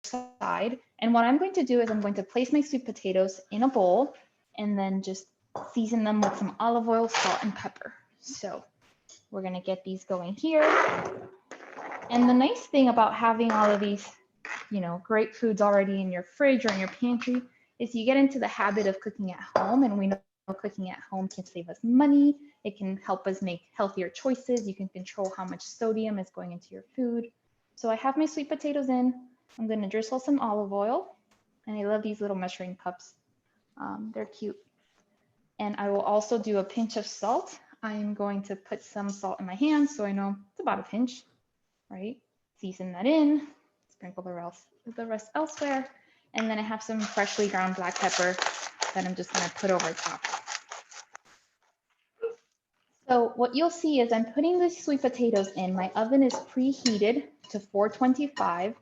side. And what I'm going to do is I'm going to place my sweet potatoes in a bowl and then just season them with some olive oil, salt, and pepper. So we're gonna get these going here. And the nice thing about having all of these, great foods already in your fridge or in your pantry is you get into the habit of cooking at home, and we know cooking at home can save us money. It can help us make healthier choices. You can control how much sodium is going into your food. So I have my sweet potatoes in. I'm going to drizzle some olive oil, and I love these little measuring cups. They're cute. And I will also do a pinch of salt. I'm going to put some salt in my hand so I know it's about a pinch, right? Season that in, sprinkle the rest elsewhere. And then I have some freshly ground black pepper that I'm just gonna put over top. So what you'll see is I'm putting the sweet potatoes in. My oven is preheated to 425.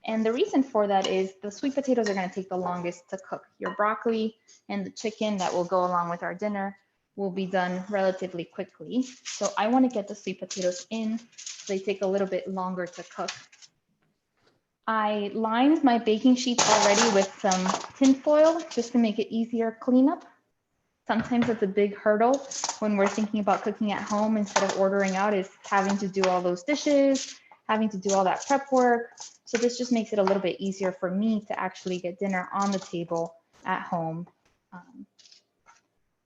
And the reason for that is the sweet potatoes are gonna take the longest to cook. Your broccoli and the chicken that will go along with our dinner will be done relatively quickly. So I wanna get the sweet potatoes in. So they take a little bit longer to cook. I lined my baking sheets already with some tin foil just to make it easier cleanup. Sometimes it's a big hurdle when we're thinking about cooking at home instead of ordering out, is having to do all those dishes, having to do all that prep work. So this just makes it a little bit easier for me to actually get dinner on the table at home.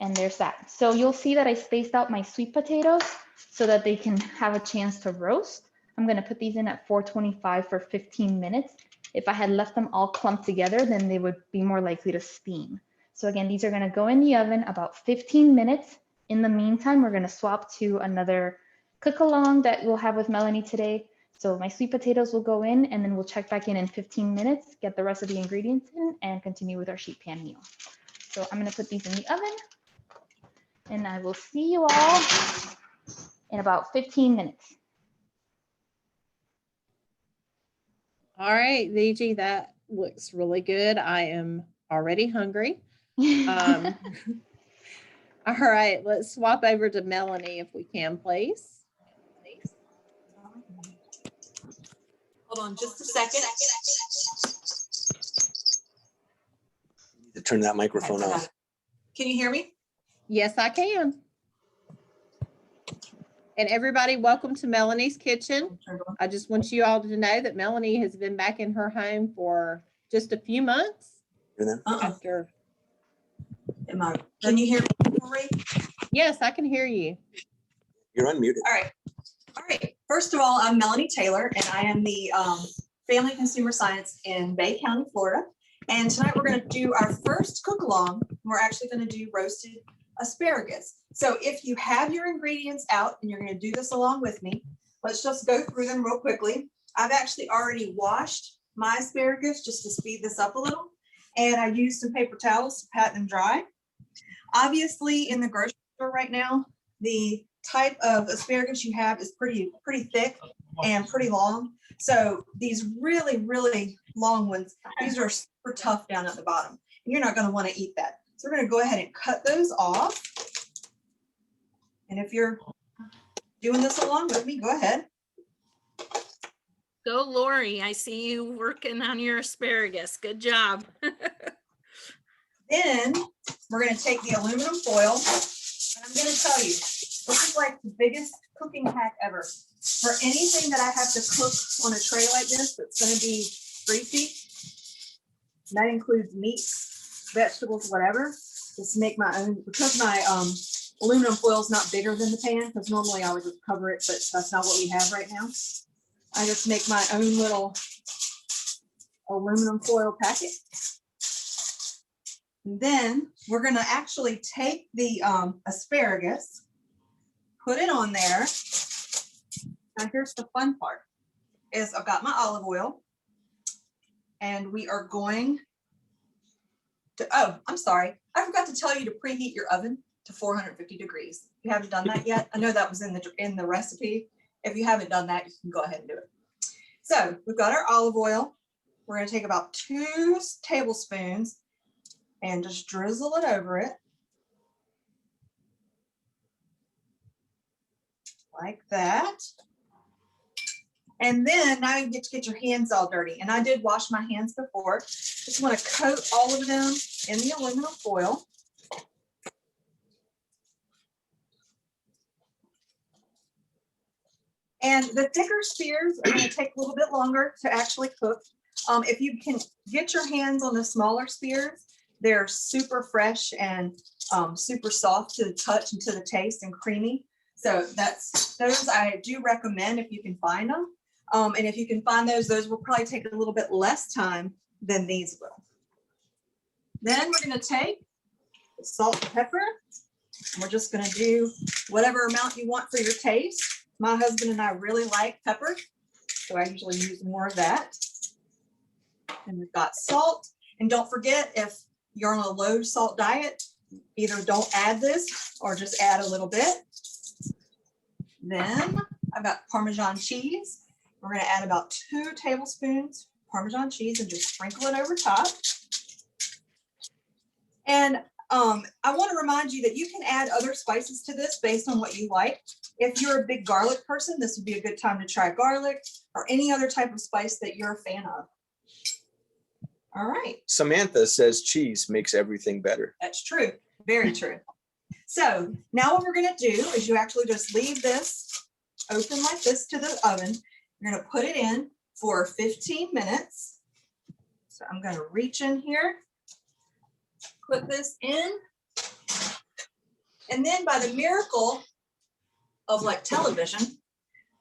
And there's that. So you'll see that I spaced out my sweet potatoes so that they can have a chance to roast. I'm gonna put these in at 425 for 15 minutes. If I had left them all clumped together, then they would be more likely to steam. So again, these are gonna go in the oven about 15 minutes. In the meantime, we're gonna swap to another cook along that we'll have with Melanie today. So my sweet potatoes will go in, and then we'll check back in 15 minutes, get the rest of the ingredients in, and continue with our sheet pan meal. So I'm gonna put these in the oven, and I will see you all in about 15 minutes. All right, VG, that looks really good. I am already hungry. All right, let's swap over to Melanie if we can, please. Hold on just a second. You need to turn that microphone Okay, off. can you hear me? Yes, I can. And everybody, welcome to Melanie's Kitchen. I just want you all to know that Melanie has been back in her home for just a few months. After. Can you hear me, Marie? Yes, I can hear you. You're unmuted. All right. All right. First of all, I'm Melanie Taylor, and I am the Family Consumer Science in Bay County, Florida. And tonight we're going to do our first cook along. We're actually going to do roasted asparagus. So if you have your ingredients out and you're going to do this along with me, let's just go through them real quickly. I've actually already washed my asparagus just to speed this up a little. And I used some paper towels to pat them dry. Obviously, in the grocery store right now, the type of asparagus you have is pretty thick and pretty long. So these really, really long ones, these are super tough down at the bottom. And you're not going to want to eat that. So we're going to go ahead and cut those off. And if you're doing this along with me, go ahead. Go, Lori. I see you working on your asparagus. Good job. Then we're going to take the aluminum foil. And I'm going to tell you, this is like the biggest cooking hack ever. For anything that I have to cook on a tray like this that's going to be greasy, that includes meat, vegetables, whatever, just make my own, because my aluminum foil is not bigger than the pan, because normally I would just cover it, but that's not what we have right now. I just make my own little aluminum foil packet. And then we're going to actually take the asparagus, put it on there. Now here's the fun part, is I've got my olive oil, and we are going to, oh, I'm sorry. I forgot to tell you to preheat your oven to 450 degrees. If you haven't done that yet, I know that was in the recipe. If you haven't done that, you can go ahead and do it. So we've got our olive oil. We're going to take about 2 tablespoons and just drizzle it over it. Like that. And then now you get to get your hands all dirty. And I did wash my hands before. Just want to coat all of them in the aluminum foil. And the thicker spears are going to take a little bit longer to actually cook. If you can get your hands on the smaller spears, they're super fresh and super soft to the touch and to the taste and creamy. So those I do recommend if you can find them. And if you can find those will probably take a little bit less time than these will. Then we're going to take the salt and pepper. And we're just going to do whatever amount you want for your taste. My husband and I really like pepper, so I usually use more of that. And we've got salt. And don't forget, if you're on a low salt diet, either don't add this or just add a little bit. Then I've got Parmesan cheese. We're going to add about 2 tablespoons Parmesan cheese and just sprinkle it over top. And I want to remind you that you can add other spices to this based on what you like. If you're a big garlic person, this would be a good time to try garlic or any other type of spice that you're a fan of. All right. Samantha says cheese makes everything better. That's true. Very true. So now what we're going to do is you actually just leave this open like this to the oven. You're going to put it in for 15 minutes. So I'm going to reach in here, put this in, and then by the miracle of like television,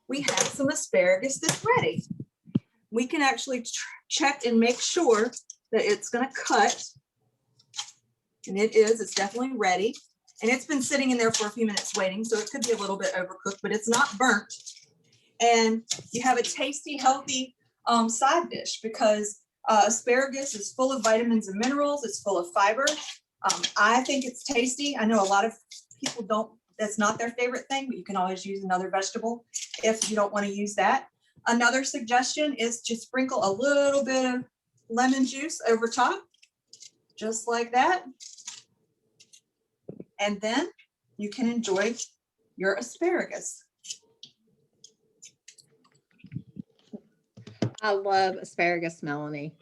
we have some asparagus that's ready. We can actually check and make sure that it's going to cut. And it's definitely ready. And it's been sitting in there for a few minutes waiting, so it could be a little bit overcooked, but it's not burnt. And you have a tasty, healthy side dish because asparagus is full of vitamins and minerals. It's full of fiber. I think it's tasty. I know a lot of people don't, that's not their favorite thing, but you can always use another vegetable if you don't want to use that. Another suggestion is to sprinkle a little bit of lemon juice over top, just like that. And then you can enjoy your asparagus. I love asparagus, Melanie.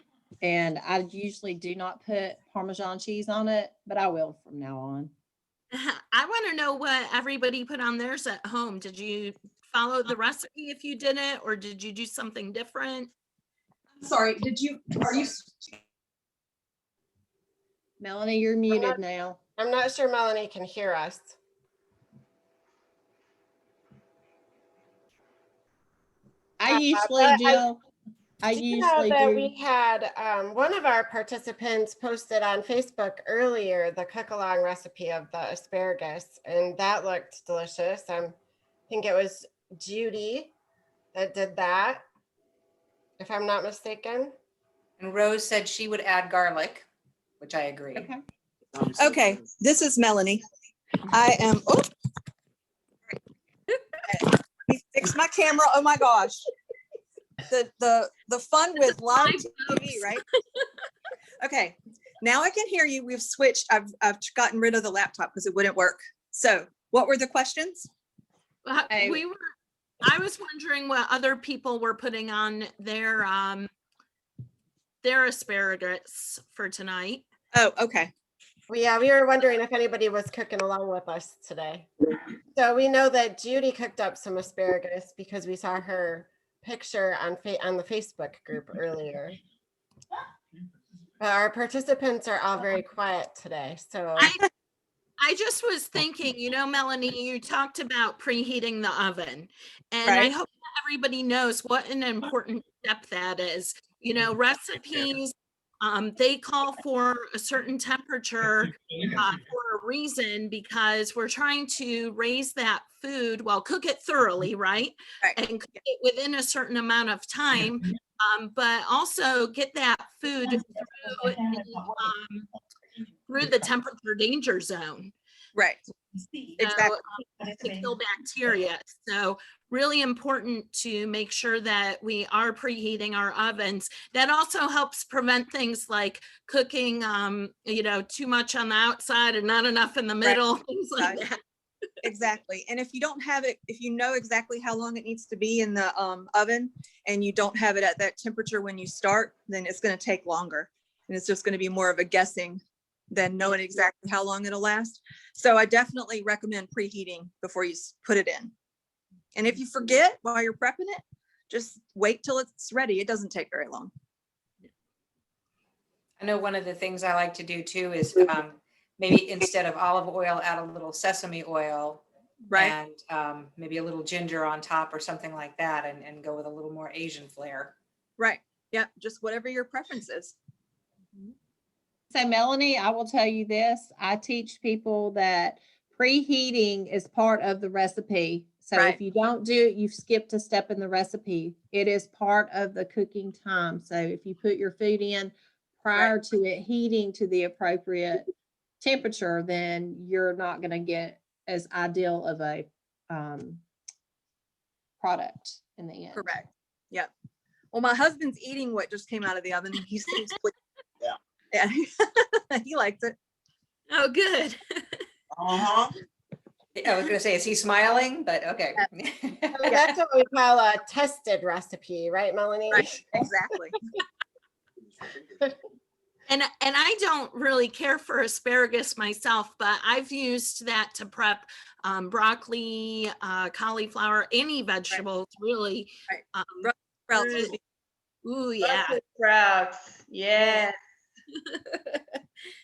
And I usually do not put Parmesan cheese on it, but I will from now on. I want to know what everybody put on theirs at home. Did you follow the recipe if you did it, or did you do something different? I'm sorry, are you? Melanie, you're muted now. I'm not sure Melanie can hear us. I usually but do. I You know usually that do. we had one of our participants posted on Facebook earlier the cook-along recipe of the asparagus, and that looked delicious. I think it was Judy that did that, if I'm not mistaken. And Rose said she would add garlic, which I agree. Okay. Okay, this is Melanie. I am, oh. Let me fix my camera. Oh my gosh. The fun with live TV, right? Okay, now I can hear you. We've switched. I've gotten rid of the laptop because it wouldn't work. So what were the questions? I was wondering what other people were putting on their asparagus for tonight. Oh, okay. Well, yeah, we were wondering if anybody was cooking along with us today. So we know that Judy cooked up some asparagus because we saw her picture on the Facebook group earlier. But our participants are all very quiet today. So I just was thinking, Melanie, you talked about preheating the oven, and Right. I hope that everybody knows what an important step that is. Recipes, they call for a certain temperature for a reason, because we're trying to raise that food, cook it thoroughly, right? And cook it within a certain amount of time, but also get that food through the temperature danger zone. Right. Exactly. To kill bacteria. So really important to make sure that we are preheating our ovens. That also helps prevent things like cooking, too much on the outside and not enough in the middle, things like that. Exactly. And if you don't have it, if you know exactly how long it needs to be in the oven and you don't have it at that temperature when you start, then it's going to take longer. And it's just going to be more of a guessing than knowing exactly how long it'll last. So I definitely recommend preheating before you put it in. And if you forget while you're prepping it, just wait till it's ready. It doesn't take very long. I know one of the things I like to do too is maybe instead of olive oil, add a little sesame oil. Right. And maybe a little ginger on top or something like that, and go with a little more Asian flair. Right. Yeah. Just whatever your preference is. So Melanie, I will tell you this, I teach people that preheating is part of the recipe. So Right. if you don't do it, you've skipped a step in the recipe. It is part of the cooking time. So if you put your food in prior to it heating to the appropriate temperature, then you're not going to get as ideal of a product in the end. Correct. Yep. Well, my husband's eating what just came out of the oven. He seems pleased. Yeah. He likes it. Oh, good. Uh-huh. I was going to say, is he smiling? But okay. So that's what we call a tested recipe, right, Melanie? Right. Exactly. And I don't really care for asparagus myself, but I've used that to prep broccoli, cauliflower, any vegetables really. Right. Sprouts would be- Ooh, yeah. Sprouts. Yeah.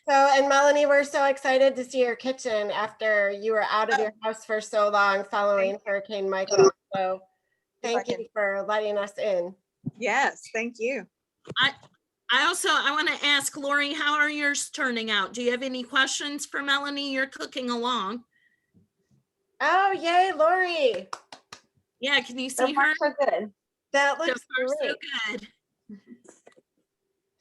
So, and Melanie, we're so excited to see your kitchen after you were out of your house for so long following Hurricane Michael. So thank you for letting us in. Yes. Thank you. I want to ask Lori, how are yours turning out? Do you have any questions for Melanie? You're cooking along. Oh, yay, Lori. Yeah, can you see her? So good. That So looks far, so great. good.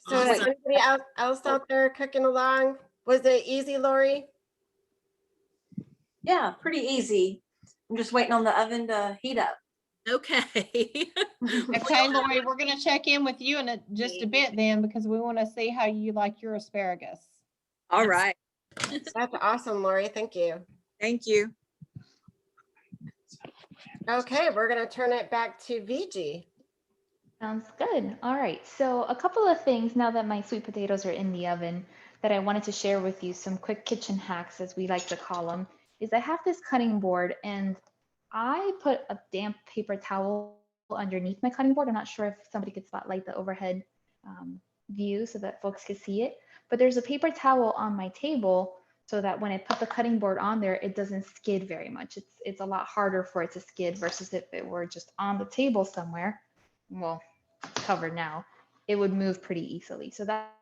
So is Awesome. anybody else out there cooking along? Was it easy, Lori? Yeah, pretty easy. I'm just waiting on the oven to heat up. Okay. Okay, Lori, we're going to check in with you in just a bit then, because we want to see how you like your asparagus. All right. That's awesome, Lori. Thank you. Thank you. Okay, we're going to turn it back to VG. Sounds good. All right. So a couple of things now that my sweet potatoes are in the oven that I wanted to share with you, some quick kitchen hacks, as we like to call them, is I have this cutting board and I put a damp paper towel underneath my cutting board. I'm not sure if somebody could spotlight the overhead view so that folks could see it, but there's a paper towel on my table so that when I put the cutting board on there, it doesn't skid very much. It's a lot harder for it to skid versus if it were just on the table somewhere. Well, covered now, it would move pretty easily. So that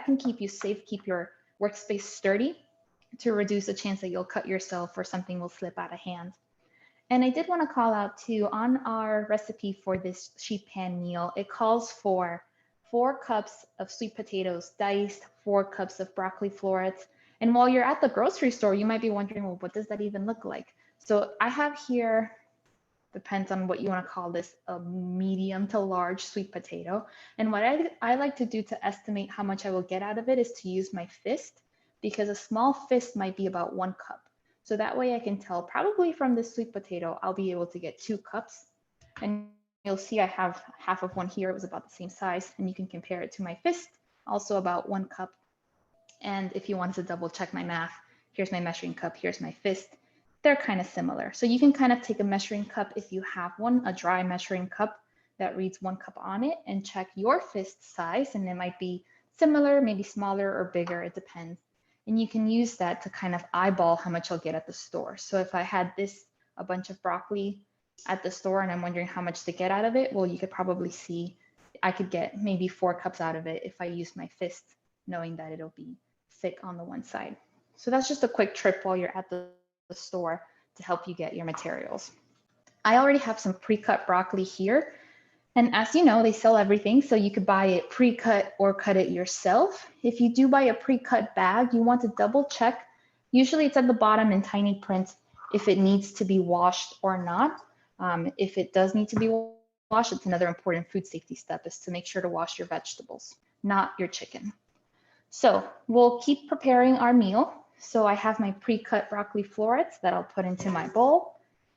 can keep you safe, keep your workspace sturdy to reduce the chance that you'll cut yourself or something will slip out of hand. And I did want to call out too, on our recipe for this sheet pan meal, it calls for 4 cups of sweet potatoes diced, 4 cups of broccoli florets. And while you're at the grocery store, you might be wondering, well, what does that even look like? So I have here, depends on what you want to call this, a medium to large sweet potato. And what I like to do to estimate how much I will get out of it is to use my fist, because a small fist might be about 1 cup. So that way I can tell probably from this sweet potato, I'll be able to get 2 cups. And you'll see I have half of one here. It was about the same size. And you can compare it to my fist, also about 1 cup. And if you wanted to double check my math, here's my measuring cup, here's my fist. They're kind of similar. So you can kind of take a measuring cup if you have one, a dry measuring cup that reads 1 cup on it, and check your fist size. And it might be similar, maybe smaller or bigger, it depends. And you can use that to kind of eyeball how much I'll get at the store. So if I had a bunch of broccoli at the store and I'm wondering how much to get out of it, well, you could probably see I could get maybe 4 cups out of it if I use my fist, knowing that it'll be thick on the one side. So that's just a quick trip while you're at the store to help you get your materials. I already have some pre-cut broccoli here. And as you know, they sell everything, so you could buy it pre-cut or cut it yourself. If you do buy a pre-cut bag, you want to double check. Usually it's at the bottom in tiny print if it needs to be washed or not. If it does need to be washed, it's another important food safety step, is to make sure to wash your vegetables, not your chicken. So we'll keep preparing our meal. So I have my pre-cut broccoli florets that I'll put into my bowl.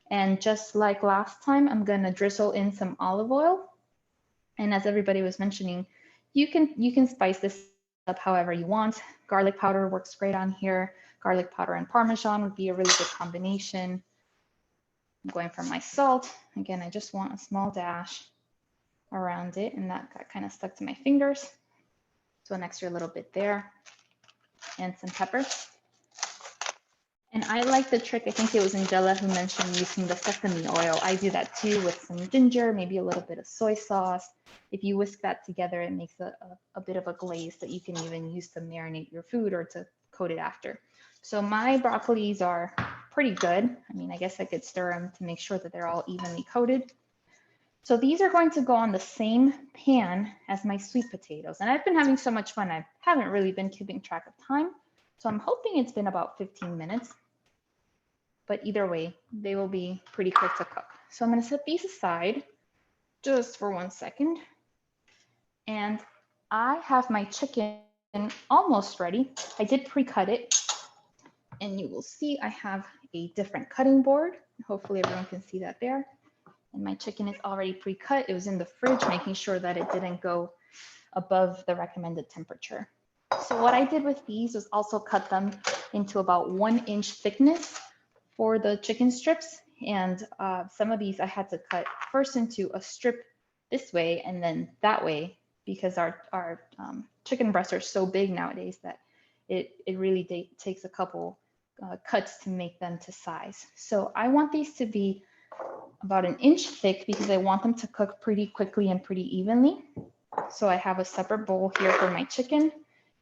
And just like last time, I'm gonna drizzle in some olive oil. And as everybody was mentioning, you can spice this up however you want. Garlic powder works great on here. Garlic powder and Parmesan would be a really good combination. I'm going for my salt. Again, I just want a small dash around it, and that got kind of stuck to my fingers. So an extra little bit there, and some pepper. And I like the trick, I think it was Angela who mentioned using the sesame oil. I do that too with some ginger, maybe a little bit of soy sauce. If you whisk that together, it makes a bit of a glaze that you can even use to marinate your food or to coat it after. So my broccolis are pretty good. I mean, I guess I could stir them to make sure that they're all evenly coated. So these are going to go on the same pan as my sweet potatoes. And I've been having so much fun, I haven't really been keeping track of time. So I'm hoping it's been about 15 minutes. But either way, they will be pretty quick to cook. So I'm going to set these aside just for 1 second. And I have my chicken almost ready. I did pre-cut it. And you will see I have a different cutting board. Hopefully everyone can see that there. And my chicken is already pre-cut. It was in the fridge, making sure that it didn't go above the recommended temperature. So what I did with these was also cut them into about 1 inch thickness for the chicken strips. And some of these I had to cut first into a strip this way and then that way, because our chicken breasts are so big nowadays that it really takes a couple cuts to make them to size. So I want these to be about 1 inch thick because I want them to cook pretty quickly and pretty evenly. So I have a separate bowl here for my chicken.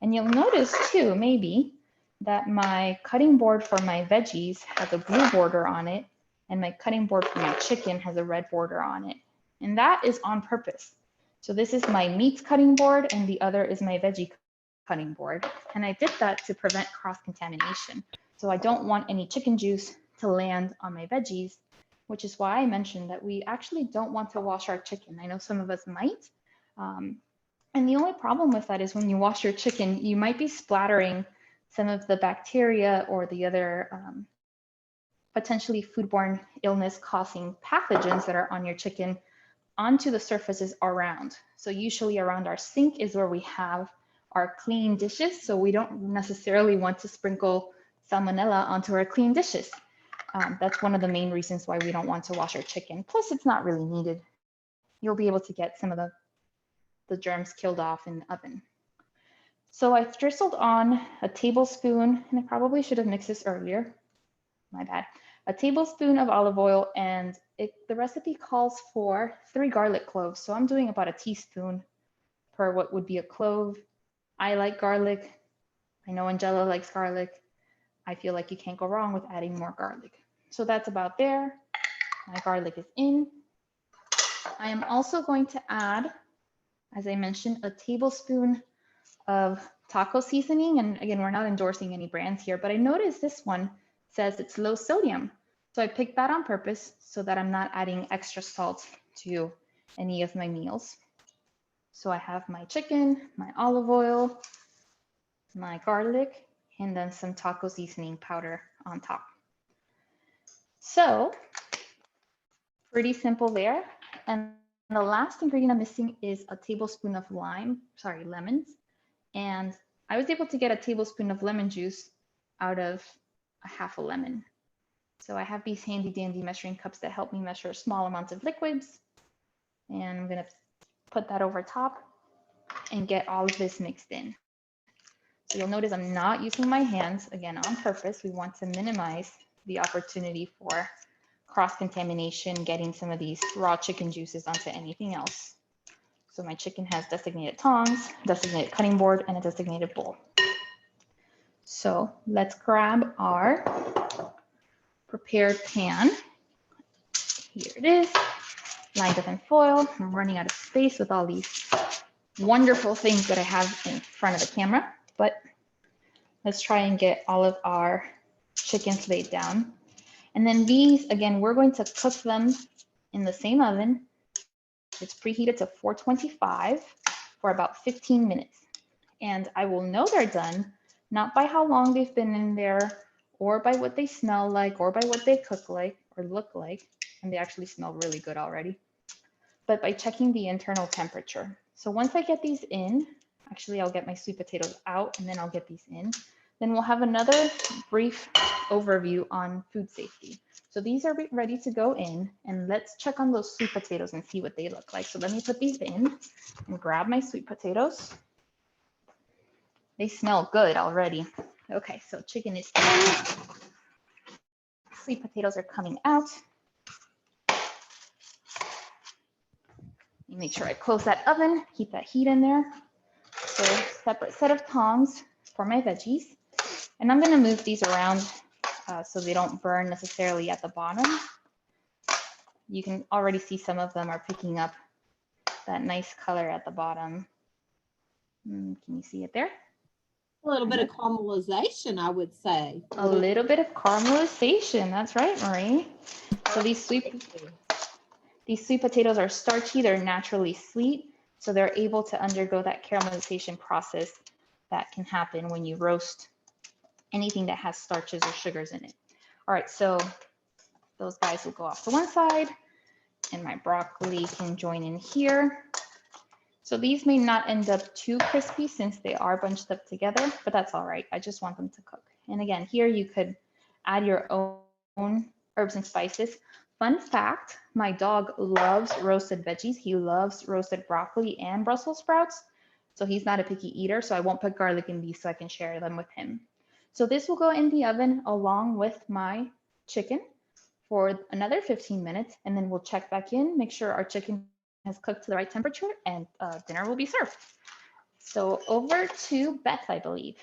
And you'll notice too, maybe, that my cutting board for my veggies has a blue border on it, and my cutting board for my chicken has a red border on it. And that is on purpose. So this is my meat cutting board, and the other is my veggie cutting board. And I did that to prevent cross-contamination. So I don't want any chicken juice to land on my veggies, which is why I mentioned that we actually don't want to wash our chicken. I know some of us might. And the only problem with that is when you wash your chicken, you might be splattering some of the bacteria or the other potentially foodborne illness causing pathogens that are on your chicken onto the surfaces around. So usually around our sink is where we have our clean dishes. So we don't necessarily want to sprinkle salmonella onto our clean dishes. That's one of the main reasons why we don't want to wash our chicken. Plus it's not really needed. You'll be able to get some of the germs killed off in the oven. So I've drizzled on a tablespoon, and I probably should have mixed this earlier, my bad, a tablespoon of olive oil, and the recipe calls for 3 garlic cloves. So I'm doing about a teaspoon per what would be a clove. I like garlic. I know Angela likes garlic. I feel like you can't go wrong with adding more garlic. So that's about there. My garlic is in. I am also going to add, as I mentioned, a tablespoon of taco seasoning. And again, we're not endorsing any brands here, but I noticed this one says it's low sodium. So I picked that on purpose so that I'm not adding extra salt to any of my meals. So I have my chicken, my olive oil, my garlic, and then some taco seasoning powder on top. So pretty simple there. And the last ingredient I'm missing is a tablespoon of lemons. And I was able to get a tablespoon of lemon juice out of a half a lemon. So I have these handy dandy measuring cups that help me measure small amounts of liquids. And I'm gonna put that over top and get all of this mixed in. So you'll notice I'm not using my hands, again, on purpose. We want to minimize the opportunity for cross-contamination, getting some of these raw chicken juices onto anything else. So my chicken has designated tongs, designated cutting board, and a designated bowl. So let's grab our prepared pan. Here it is, lined up in foil. I'm running out of space with all these wonderful things that I have in front of the camera, but let's try and get all of our chickens laid down. And then these, again, we're going to cook them in the same oven. It's preheated to 425 for about 15 minutes. And I will know they're done not by how long they've been in there or by what they smell like or by what they cook like or look like. And they actually smell really good already, but by checking the internal temperature. So once I get these in, actually I'll get my sweet potatoes out and then I'll get these in. Then we'll have another brief overview on food safety. So these are ready to go in, and let's check on those sweet potatoes and see what they look like. So let me put these in and grab my sweet potatoes. They smell good already. Okay, so chicken is in. Sweet potatoes are coming out. Make sure I close that oven, keep that heat in there. So separate set of tongs for my veggies. And I'm gonna move these around so they don't burn necessarily at the bottom. You can already see some of them are picking up that nice color at the bottom. Can you see it there? A little bit of caramelization, I would say. A little bit of caramelization, that's right, Marie. So these sweet potatoes are starchy, they're naturally sweet, so they're able to undergo that caramelization process that can happen when you roast anything that has starches or sugars in it. All right, so those guys will go off to one side and my broccoli can join in here. So these may not end up too crispy since they are bunched up together, but that's all right. I just want them to cook. And again, here you could add your own herbs and spices. Fun fact, my dog loves roasted veggies. He loves roasted broccoli and Brussels sprouts. So he's not a picky eater, so I won't put garlic in these so I can share them with him. So this will go in the oven along with my chicken for another 15 minutes, and then we'll check back in, make sure our chicken has cooked to the right temperature, and dinner will be served. So over to Beth, I believe.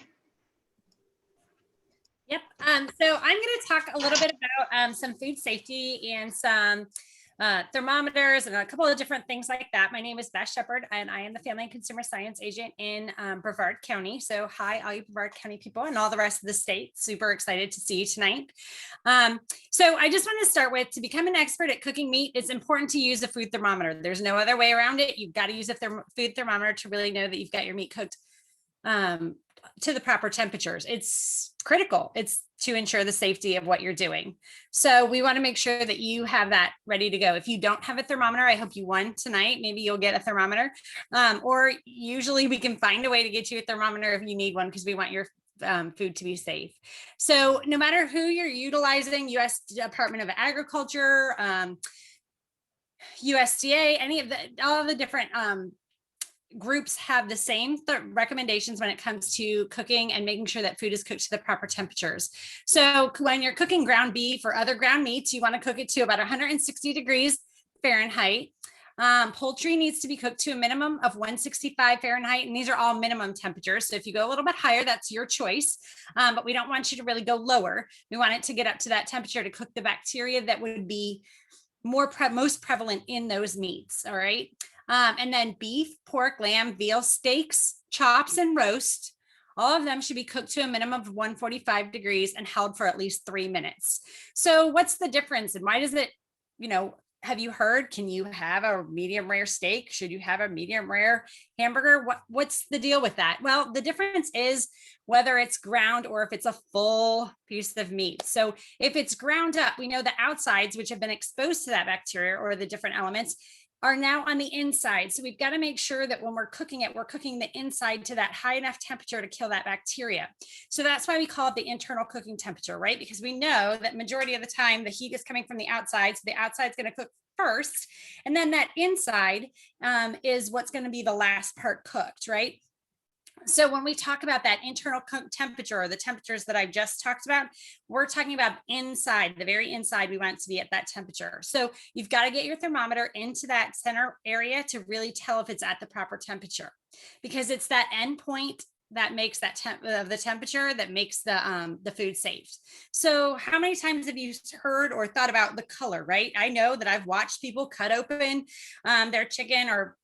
Yep. So I'm going to talk a little bit about some food safety and some thermometers and a couple of different things like that. My name is Beth Shepard, and I am the Family and Consumer Science Agent in Brevard County. So hi, all you Brevard County people and all the rest of the state. Super excited to see you tonight. So I just want to start with, to become an expert at cooking meat, it's important to use a food thermometer. There's no other way around it. You've got to use a food thermometer to really know that you've got your meat cooked to the proper temperatures. It's critical. It's to ensure the safety of what you're doing. So we want to make sure that you have that ready to go. If you don't have a thermometer, I hope you won tonight. Maybe you'll get a thermometer, or usually we can find a way to get you a thermometer if you need one, because we want your food to be safe. So no matter who you're utilizing, U.S. Department of Agriculture, USDA, all of the different groups have the same recommendations when it comes to cooking and making sure that food is cooked to the proper temperatures. So when you're cooking ground beef or other ground meats, you want to cook it to about 160 degrees Fahrenheit. Poultry needs to be cooked to a minimum of 165 Fahrenheit, and these are all minimum temperatures. So if you go a little bit higher, that's your choice, but we don't want you to really go lower. We want it to get up to that temperature to cook the bacteria that would be most prevalent in those meats. All right. And then beef, pork, lamb, veal, steaks, chops, and roast, all of them should be cooked to a minimum of 145 degrees and held for at least 3 minutes. So what's the difference, and why does it, have you heard, can you have a medium rare steak? Should you have a medium rare hamburger? What's the deal with that? Well, the difference is whether it's ground or if it's a full piece of meat. So if it's ground up, we know the outsides, which have been exposed to that bacteria or the different elements, are now on the inside. So we've got to make sure that when we're cooking it, we're cooking the inside to that high enough temperature to kill that bacteria. So that's why we call it the internal cooking temperature, right? Because we know that majority of the time the heat is coming from the outside. So the outside is going to cook first, and then that inside is what's going to be the last part cooked, right? So when we talk about that internal temperature, or the temperatures that I've just talked about, we're talking about inside, the very inside. We want it to be at that temperature. So you've got to get your thermometer into that center area to really tell if it's at the proper temperature, because it's that end point that makes that the temperature that makes the food safe. So how many times have you heard or thought about the color, right? I know that I've watched people cut open their chicken, or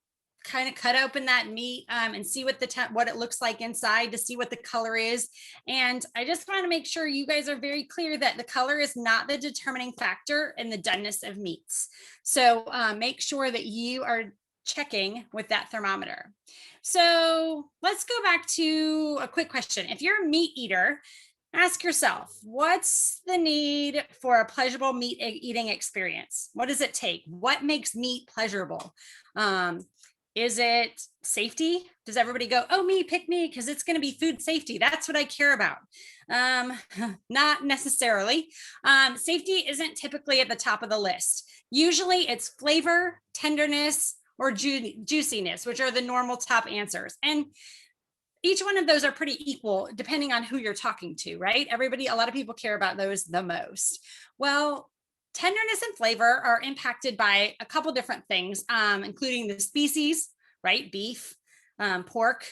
kind of cut open that meat and see what what it looks like inside, to see what the color is. And I just want to make sure you guys are very clear that the color is not the determining factor in the doneness of meats. So make sure that you are checking with that thermometer. So let's go back to a quick question. If you're a meat eater, ask yourself, what's the need for a pleasurable meat eating experience? What does it take? What makes meat pleasurable? Is it safety? Does everybody go, oh, me, pick me, because it's going to be food safety. That's what I care about. Not necessarily. Safety isn't typically at the top of the list. Usually it's flavor, tenderness, or juiciness, which are the normal top answers. And each one of those are pretty equal depending on who you're talking to, right? A lot of people care about those the most. Well, tenderness and flavor are impacted by a couple different things, including the species, right? Beef, pork,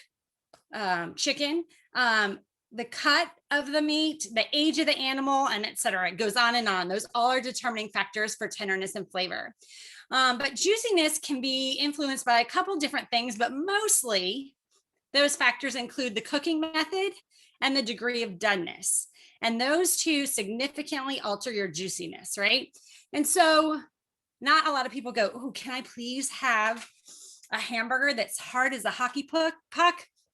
chicken, the cut of the meat, the age of the animal, and et cetera. It goes on and on. Those all are determining factors for tenderness and flavor. But juiciness can be influenced by a couple different things, but mostly those factors include the cooking method and the degree of doneness. And those two significantly alter your juiciness, right? And so not a lot of people go, oh, can I please have a hamburger that's hard as a hockey puck?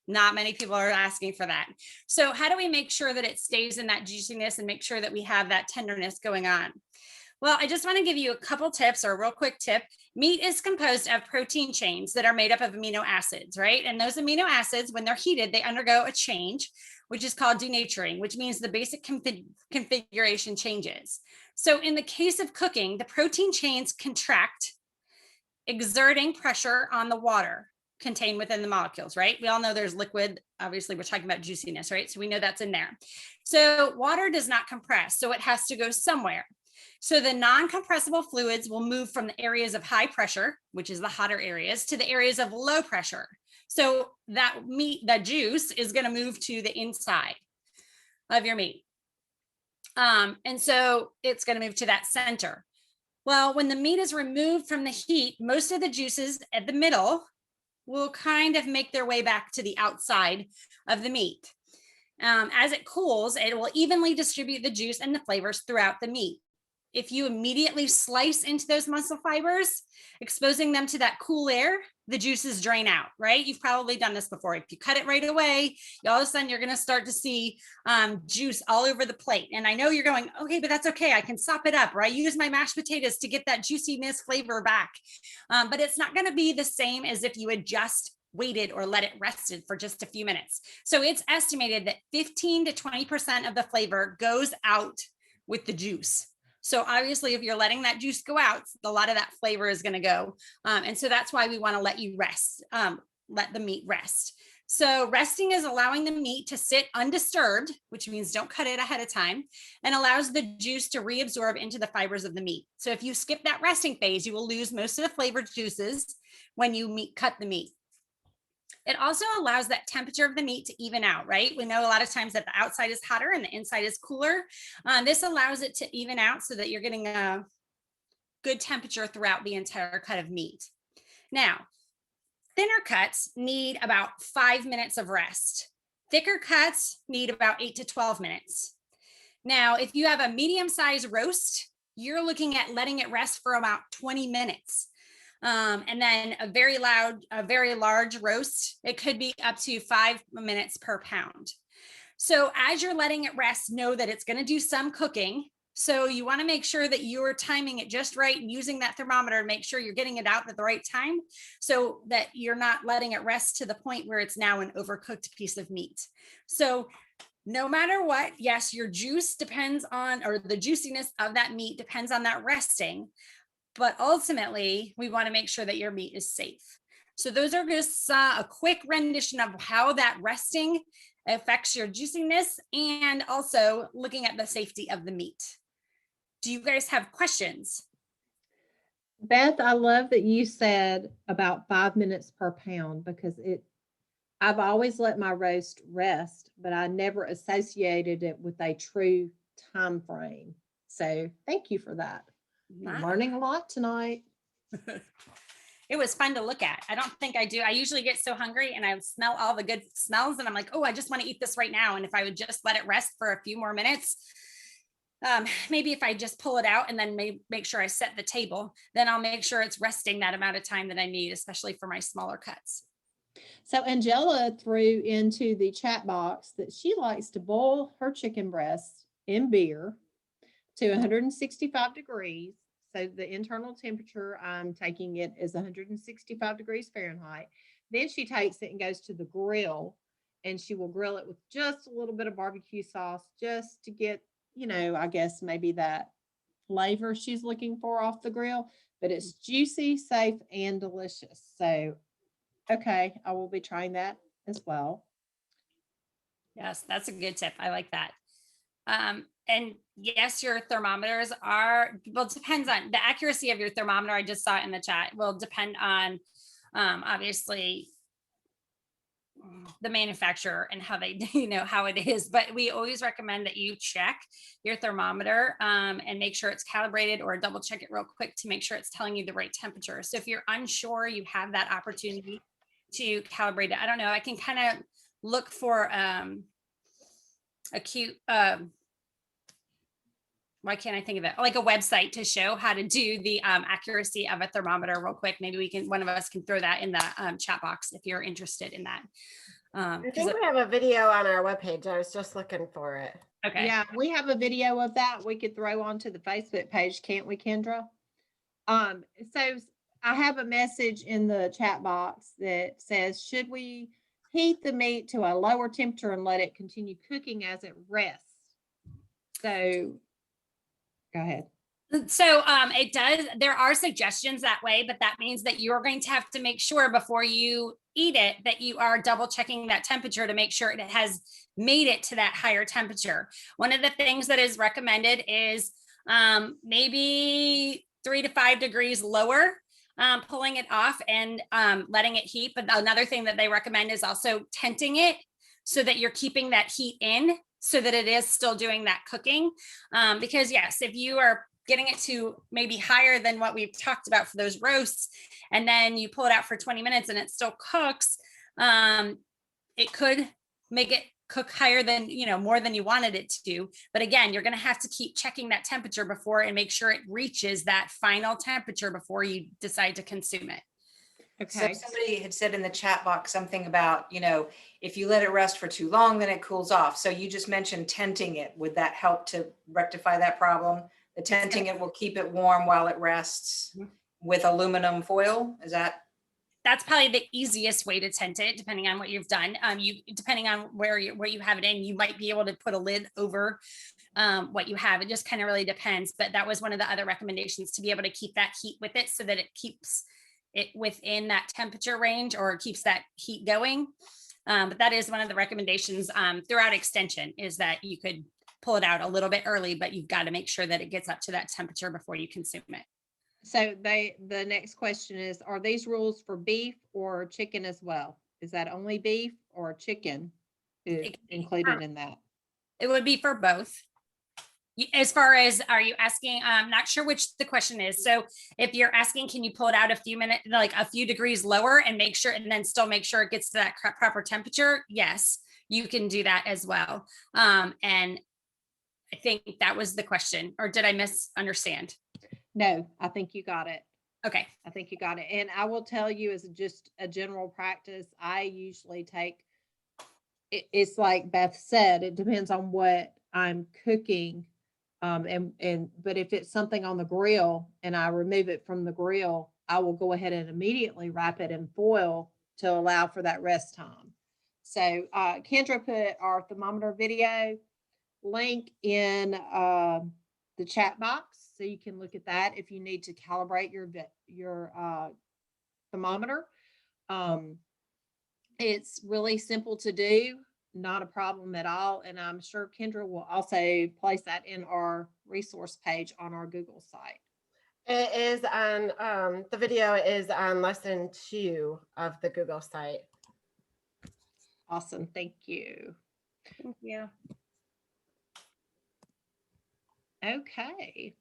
Not many people are asking for that. So how do we make sure that it stays in that juiciness and make sure that we have that tenderness going on? Well, I just want to give you a couple tips or a real quick tip. Meat is composed of protein chains that are made up of amino acids, right? And those amino acids, when they're heated, they undergo a change, which is called denaturing, which means the basic configuration changes. So in the case of cooking, the protein chains contract, exerting pressure on the water contained within the molecules, right? We all know there's liquid. Obviously, we're talking about juiciness, right? So we know that's in there. So water does not compress, so it has to go somewhere. So the non-compressible fluids will move from the areas of high pressure, which is the hotter areas, to the areas of low pressure. So that meat, that juice is going to move to the inside of your meat. And so it's going to move to that center. Well, when the meat is removed from the heat, most of the juices at the middle will kind of make their way back to the outside of the meat. As it cools, it will evenly distribute the juice and the flavors throughout the meat. If you immediately slice into those muscle fibers, exposing them to that cool air, the juices drain out, right? You've probably done this before. If you cut it right away, all of a sudden you're going to start to see juice all over the plate. And I know you're going, okay, but that's okay. I can sop it up, or I use my mashed potatoes to get that juiciness flavor back. But it's not going to be the same as if you had just waited or let it rested for just a few minutes. So it's estimated that 15 to 20% of the flavor goes out with the juice. So obviously, if you're letting that juice go out, a lot of that flavor is going to go. And so that's why we want to let you rest, let the meat rest. So resting is allowing the meat to sit undisturbed, which means don't cut it ahead of time, and allows the juice to reabsorb into the fibers of the meat. So if you skip that resting phase, you will lose most of the flavored juices when you cut the meat. It also allows that temperature of the meat to even out, right? We know a lot of times that the outside is hotter and the inside is cooler. This allows it to even out so that you're getting a good temperature throughout the entire cut of meat. Now, thinner cuts need about 5 minutes of rest. Thicker cuts need about 8 to 12 minutes. Now, if you have a medium-sized roast, you're looking at letting it rest for about 20 minutes. And then a very large roast, it could be up to 5 minutes per pound. So as you're letting it rest, know that it's going to do some cooking. So you want to make sure that you're timing it just right and using that thermometer and make sure you're getting it out at the right time so that you're not letting it rest to the point where it's now an overcooked piece of meat. So no matter what, yes, your juice depends on, or the juiciness of that meat depends on that resting. But ultimately, we want to make sure that your meat is safe. So those are just a quick rendition of how that resting affects your juiciness and also looking at the safety of the meat. Do you guys have questions? Beth, I love that you said about 5 minutes per pound because I've always let my roast rest, but I never associated it with a true time frame. So thank you for that. I'm learning a lot tonight. It was fun to look at. I don't think I do. I usually get so hungry and I smell all the good smells and I'm like, oh, I just want to eat this right now. And if I would just let it rest for a few more minutes, maybe if I just pull it out and then make sure I set the table, then I'll make sure it's resting that amount of time that I need, especially for my smaller cuts. So Angela threw into the chat box that she likes to boil her chicken breasts in beer to 165 degrees. So the internal temperature I'm taking it is 165 degrees Fahrenheit. Then she takes it and goes to the grill, and she will grill it with just a little bit of barbecue sauce just to get, you know, I guess maybe that flavor she's looking for off the grill, but it's juicy, safe, and delicious. So, okay, I will be trying that as well. Yes, that's a good tip. I like that. And yes, your thermometers are, well, it depends on the accuracy of your thermometer. I just saw it in the chat. Will depend on, obviously, the manufacturer and how they, you know, how it is. But we always recommend that you check your thermometer and make sure it's calibrated, or double check it real quick to make sure it's telling you the right temperature. So if you're unsure, you have that opportunity to calibrate it. I don't know. I can kind of look for a cute, why can't I think of it? Like a website to show how to do the accuracy of a thermometer real quick. Maybe we can, one of us can throw that in the chat box if you're interested in that. I think we have a video on our webpage. I was just looking for it. Okay. Yeah, we have a video of that we could throw onto the Facebook page, can't we, Kendra? So I have a message in the chat box that says, should we heat the meat to a lower temperature and let it continue cooking as it rests? So go ahead. So it does, there are suggestions that way, but that means that you're going to have to make sure before you eat it that you are double checking that temperature to make sure it has made it to that higher temperature. One of the things that is recommended is maybe 3 to 5 degrees lower, pulling it off and letting it heat. But another thing that they recommend is also tenting it so that you're keeping that heat in so that it is still doing that cooking. Because yes, if you are getting it to maybe higher than what we've talked about for those roasts, and then you pull it out for 20 minutes and it still cooks, it could make it cook higher than, you know, more than you wanted it to. But again, you're going to have to keep checking that temperature before and make sure it reaches that final temperature before you decide to consume it. So somebody had said in the chat box something about, you know, if you let it rest for too long, then it cools off. So you just mentioned tenting it. Would that help to rectify that problem? The tenting it will keep it warm while it rests with aluminum foil. Is that? That's probably the easiest way to tent it, depending on what you've done. Depending on where you have it in, you might be able to put a lid over what you have. It just kind of really depends. But that was one of the other recommendations, to be able to keep that heat with it so that it keeps it within that temperature range, or keeps that heat going. But that is one of the recommendations throughout extension, is that you could pull it out a little bit early, but you've got to make sure that it gets up to that temperature before you consume it. So the next question is, are these rules for beef or chicken as well? Is that only beef, or chicken is included in that? It would be for both. As far as, are you asking, I'm not sure which the question is. So if you're asking, can you pull it out a few minutes, like a few degrees lower, and make sure, and then still make sure it gets to that proper temperature? Yes, you can do that as well. And I think that was the question, or did I misunderstand? No, I think you got it. Okay. I think you got it. And I will tell you, as just a general practice, I usually take, it's like Beth said, it depends on what I'm cooking. But if it's something on the grill and I remove it from the grill, I will go ahead and immediately wrap it in foil to allow for that rest time. So Kendra put our thermometer video link in the chat box, so you can look at that if you need to calibrate your thermometer. It's really simple to do, not a problem at all, and I'm sure Kendra will also place that in our resource page on our Google site. It is on the video is on lesson 2 of the Google site. Awesome, thank you. Thank you. Okay,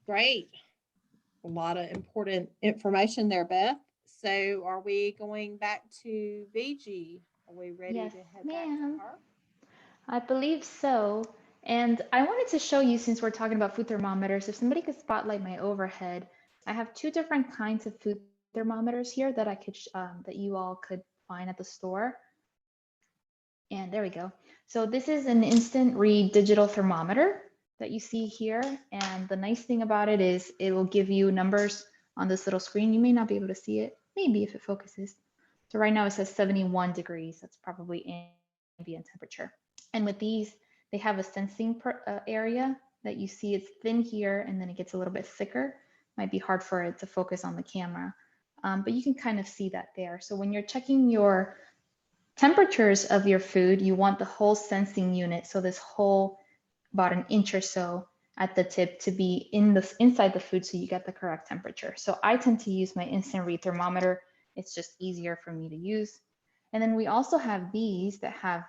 great. A lot of important information there, Beth. So are we going back to VG? Are we ready Yes, to head back ma'am. to her? I believe so. And I wanted to show you, since we're talking about food thermometers, if somebody could spotlight my overhead, I have two different kinds of food thermometers here that I could, that you all could find at the store. And there we go. So this is an instant read digital thermometer that you see here. And the nice thing about it is it will give you numbers on this little screen. You may not be able to see it, maybe if it focuses. So right now it says 71 degrees. That's probably ambient temperature. And with these, they have a sensing area that you see. It's thin here and then it gets a little bit thicker. Might be hard for it to focus on the camera, but you can kind of see that there. So when you're checking your temperatures of your food, you want the whole sensing unit. So this whole about an inch or so at the tip to be inside the food so you get the correct temperature. So I tend to use my instant read thermometer. It's just easier for me to use. And then we also have these that have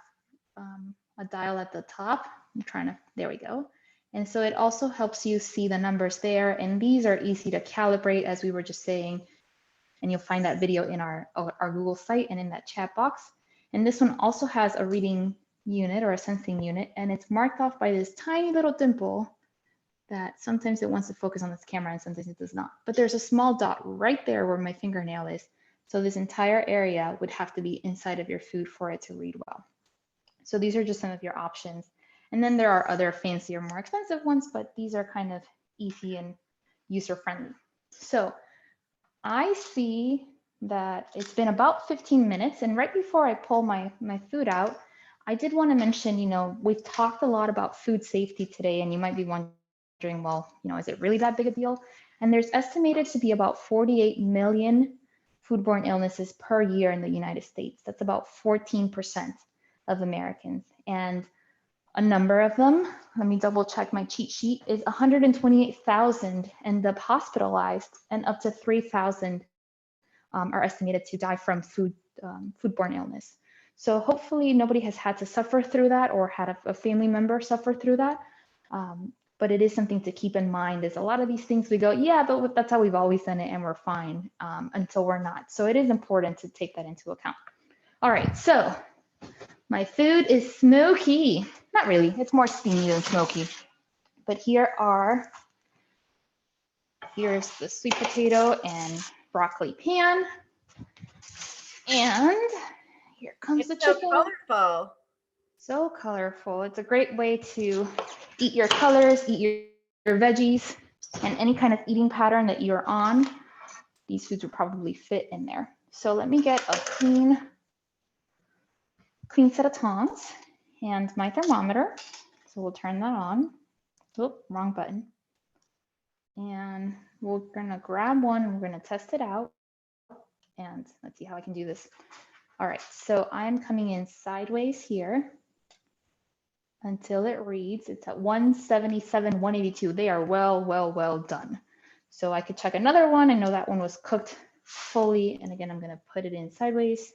a dial at the top. There we go. And so it also helps you see the numbers there. And these are easy to calibrate, as we were just saying. And you'll find that video in our Google site and in that chat box. And this one also has a reading unit or a sensing unit, and it's marked off by this tiny little dimple that sometimes it wants to focus on this camera and sometimes it does not. But there's a small dot right there where my fingernail is. So this entire area would have to be inside of your food for it to read well. So these are just some of your options. And then there are other fancier, more expensive ones, but these are kind of easy and user-friendly. So I see that it's been about 15 minutes, and right before I pull my food out, I did want to mention, we've talked a lot about food safety today, and you might be wondering, well, is it really that big a deal? And there's estimated to be about 48 million foodborne illnesses per year in the United States. That's about 14% of Americans. And a number of them, let me double check my cheat sheet, is 128,000 end up hospitalized, and up to 3,000 are estimated to die from foodborne illness. So hopefully nobody has had to suffer through that or had a family member suffer through that. But it is something to keep in mind, is a lot of these things we go, yeah, but that's how we've always done it and we're fine, until we're not. So it is important to take that into account. All right, so my food is smoky. Not really, it's more steamy than smoky. But here's the sweet potato and broccoli pan. And here comes the chicken. So colorful. So colorful. It's a great way to eat your colors, eat your veggies, and any kind of eating pattern that you're on. These foods would probably fit in there. So let me get a clean set of tongs and my thermometer. So we'll turn that on. Oop, wrong button. And we're gonna grab one and we're gonna test it out. And let's see how I can do this. All right, so I'm coming in sideways here until it reads. It's at 177, 182. They are well done. So I could check another one. I know that one was cooked fully. And again, I'm gonna put it in sideways.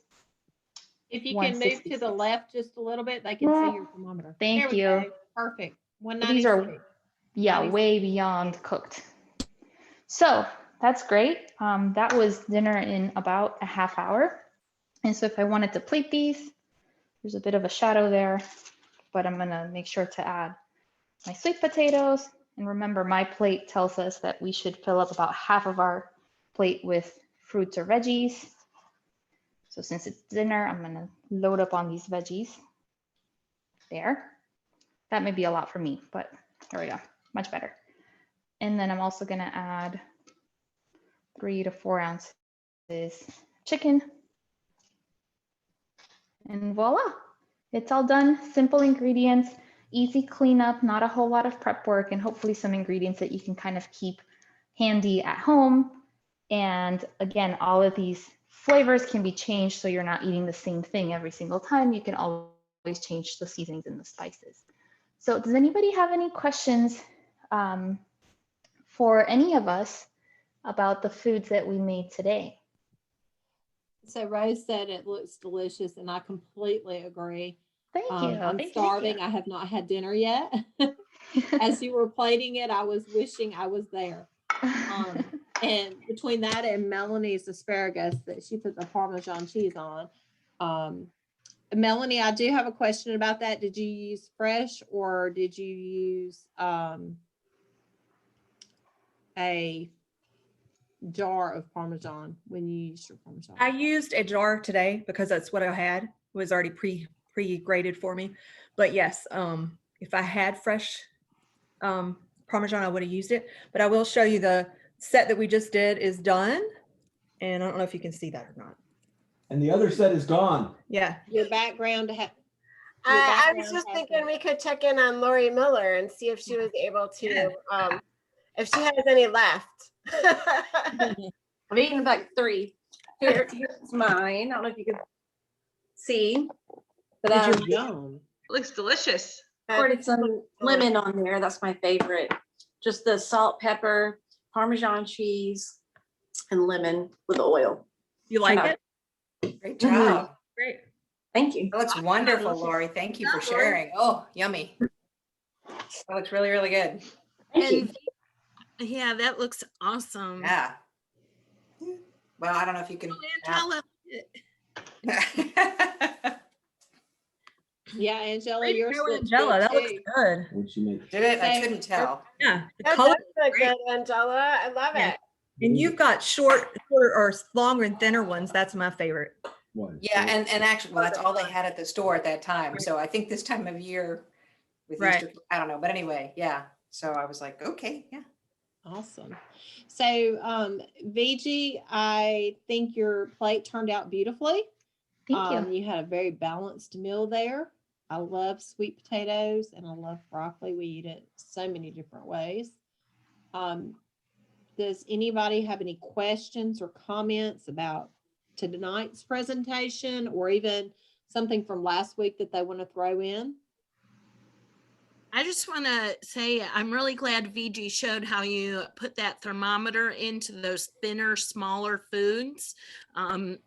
If you can move to the left just a little bit, they can see your thermometer. Thank you. Go. Perfect. 196. These are, yeah, way beyond cooked. So that's great. That was dinner in about a half hour. And so if I wanted to plate these, there's a bit of a shadow there, but I'm gonna make sure to add my sweet potatoes. And remember, my plate tells us that we should fill up about half of our plate with fruits or veggies. So since it's dinner, I'm gonna load up on these veggies there. That may be a lot for me, but there we go, much better. And then I'm also gonna add 3 to 4 ounces chicken. And voila, it's all done. Simple ingredients, easy cleanup, not a whole lot of prep work, and hopefully some ingredients that you can kind of keep handy at home. And again, all of these flavors can be changed so you're not eating the same thing every single time. You can always change the seasonings and the spices. So does anybody have any questions for any of us about the foods that we made today? So Rose said it looks delicious, and I completely agree. Thank you. I'm starving. I have not had dinner yet. As you were plating it, I was wishing I was there. And between that and Melanie's asparagus that she put the Parmesan cheese on, Melanie, I do have a question about that. Did you use fresh or did you use a jar of Parmesan when you used your Parmesan? I used a jar today because that's what I had. It was already pre-grated for me. But yes, if I had fresh Parmesan, I would have used it. But I will show you the set that we just did is done. And I don't know if you can see that or not. And the other set is gone. Yeah. Your background. I was just thinking we could check in on Lori Miller and see if she was able to, if she has any left. I've eaten like 3. Here's mine. I don't know if you can see, but Yum. Looks delicious. poured some lemon on there. That's my favorite. Just the salt, pepper, Parmesan cheese, and lemon with oil. You like it? Great job. Great. Thank you. That looks wonderful, Lori. Thank you for sharing. Oh, yummy. That looks really, really good. Thank you. And yeah, that looks awesome. Yeah. Well, I don't know if you can. Angela, Yeah, Angela, Great yours show, looks Angela, good that looks too. good. What'd she make? Did it? I couldn't tell. Yeah. The That color does look great. good, Angela. I love Yeah. it. And you've got shorter or longer and thinner ones. That's my favorite. What? Yeah, and actually, well, that's all they had at the store at that time. So I think this time of year with Right. Easter, I don't know. But anyway, yeah. So I was like, okay, yeah. Awesome. So, VG, I think your plate turned out beautifully. Thank you. You had a very balanced meal there. I love sweet potatoes and I love broccoli. We eat it so many different ways. Does anybody have any questions or comments about tonight's presentation or even something from last week that they want to throw in? I just want to say I'm really glad VG showed how you put that thermometer into those thinner, smaller foods.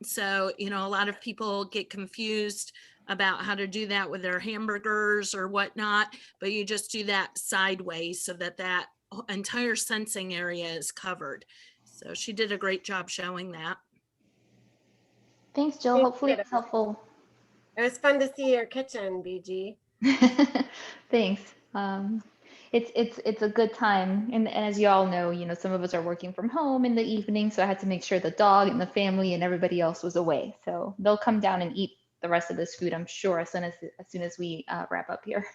So, you know, a lot of people get confused about how to do that with their hamburgers or whatnot, but you just do that sideways so that that entire sensing area is covered. So she did a great job showing that. Thanks, Jill. Thank Hopefully you. it's helpful. It was fun to see your kitchen, BG. Thanks. It's a good time, and as you all know, you know, some of us are working from home in the evening, so I had to make sure the dog and the family and everybody else was away. So they'll come down and eat the rest of this food, I'm sure, as soon as we wrap up here.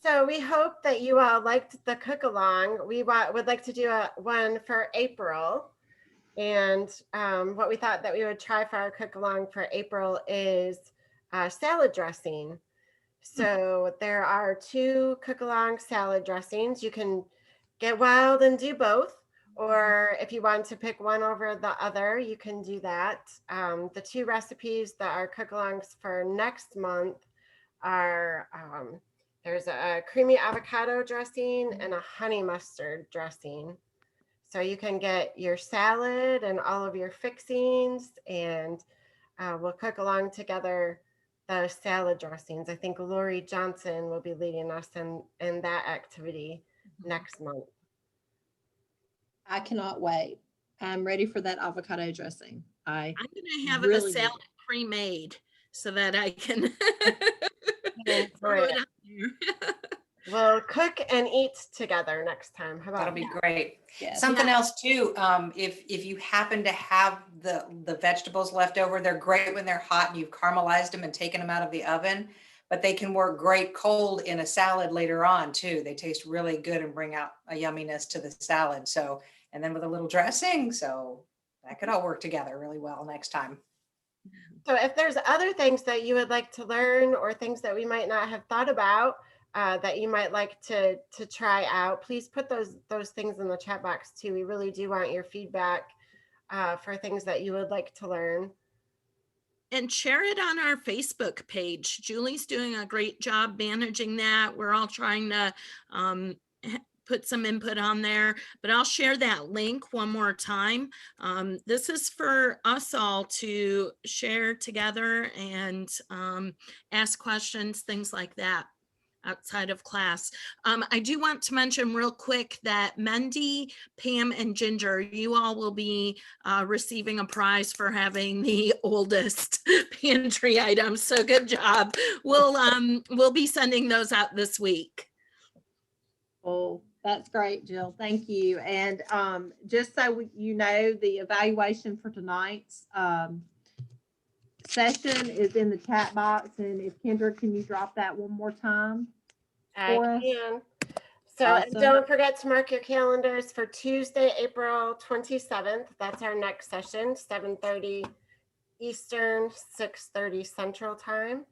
So we hope that you all liked the cook along. We would like to do one for April. And what we thought that we would try for our cook along for April is salad dressing. So there are 2 cook along salad dressings. You can get wild and do both, or if you want to pick one over the other, you can do that. The 2 recipes that are cook alongs for next month are there's a creamy avocado dressing and a honey mustard dressing. So you can get your salad and all of your fixings, and we'll cook along together the salad dressings. I think Lori Johnson will be leading us in that activity next month. I cannot wait. I'm ready for that avocado dressing. I'm going to have really a salad pre-made so that I can Throw it out there. We'll cook and eat together next time. How about That'll be great. Yes. Something else too, if you happen to have the vegetables left over, they're great when they're hot and you've caramelized them and taken them out of the oven, but they can work great cold in a salad later on too. They taste really good and bring out a yumminess to the salad. So, and then with a little dressing, so that could all work together really well next time. So if there's other things that you would like to learn or things that we might not have thought about that you might like to try out, please put those things in the chat box too. We really do want your feedback for things that you would like to learn. And share it on our Facebook page. Julie's doing a great job managing that. We're all trying to put some input on there, but I'll share that link one more time. This is for us all to share together and ask questions, things like that. outside of class. I do want to mention real quick that Mendy, Pam, and Ginger, you all will be receiving a prize for having the oldest pantry items. So good job. We'll be sending those out this week. Oh, that's great, Jill. Thank you. And just so you know, the evaluation for tonight's session is in the chat box. And if Kendra, can you drop that one more time for I us? can. So and Awesome. don't forget to mark your calendars for Tuesday, April 27th. That's our next session, 7:30 Eastern, 6:30 Central Time.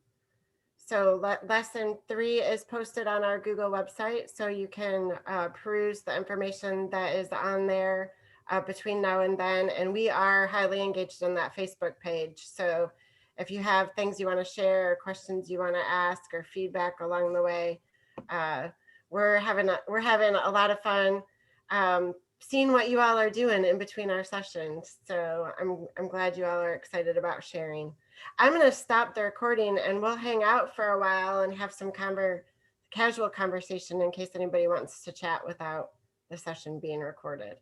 So lesson 3 is posted on our Google website, so you can peruse the information that is on there between now and then. And we are highly engaged in that Facebook page. So if you have things you want to share, or questions you want to ask, or feedback along the way, we're having a lot of fun seeing what you all are doing in between our sessions. So I'm glad you all are excited about sharing. I'm going to stop the recording and we'll hang out for a while and have some casual conversation in case anybody wants to chat without the session being recorded.